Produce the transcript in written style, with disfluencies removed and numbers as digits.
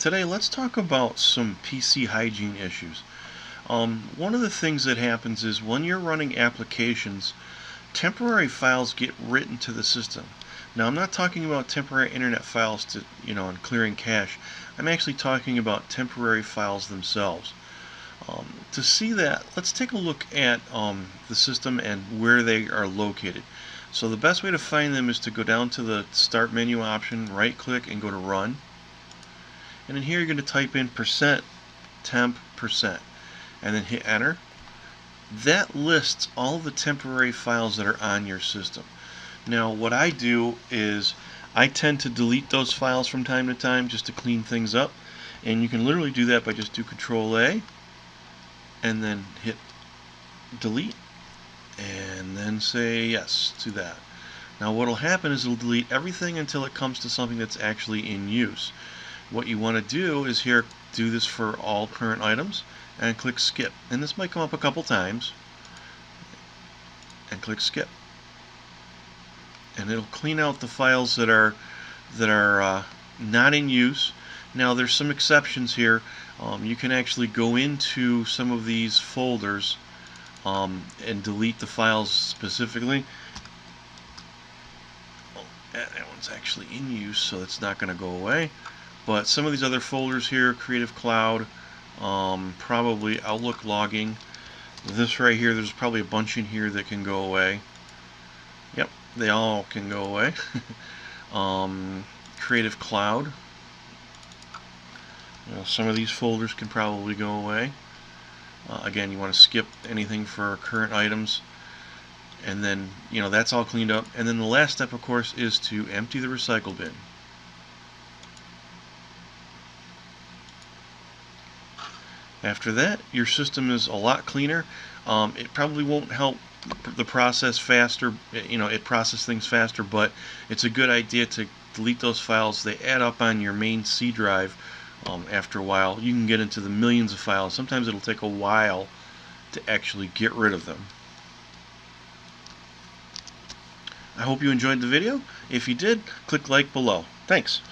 Today let's talk about some PC hygiene issues. One of the things that happens is when you're running applications, temporary files get written to the system. Now I'm not talking about temporary internet files and clearing cache. I'm actually talking about temporary files themselves. To see that, let's take a look at the system and where they are located. So the best way to find them is to go down to the Start menu option, right click and go to Run. And in here you're going to type in %temp%, and then hit enter. That lists all the temporary files that are on your system. Now what I do is I tend to delete those files from time to time just to clean things up, and you can literally do that by just do Control A and then hit delete and then say yes to that. Now what will happen is it'll delete everything until it comes to something that's actually in use. What you want to do is here do this for all current items and click skip, and this might come up a couple times, and click skip, and it'll clean out the files that are not in use. Now there's some exceptions here. You can actually go into some of these folders and delete the files specifically. That one's actually in use, so it's not going to go away. But some of these other folders here, Creative Cloud, probably Outlook logging, this right here, there's probably a bunch in here that can go away. Yep, they all can go away. Creative Cloud, some of these folders can probably go away. Again, you want to skip anything for current items, and then that's all cleaned up. And then the last step, of course, is to empty the recycle bin. After that, your system is a lot cleaner. It probably won't help the process faster, it processes things faster, but it's a good idea to delete those files. They add up on your main C drive. After a while, you can get into the millions of files. Sometimes it'll take a while to actually get rid of them. I hope you enjoyed the video. If you did, click like below. Thanks.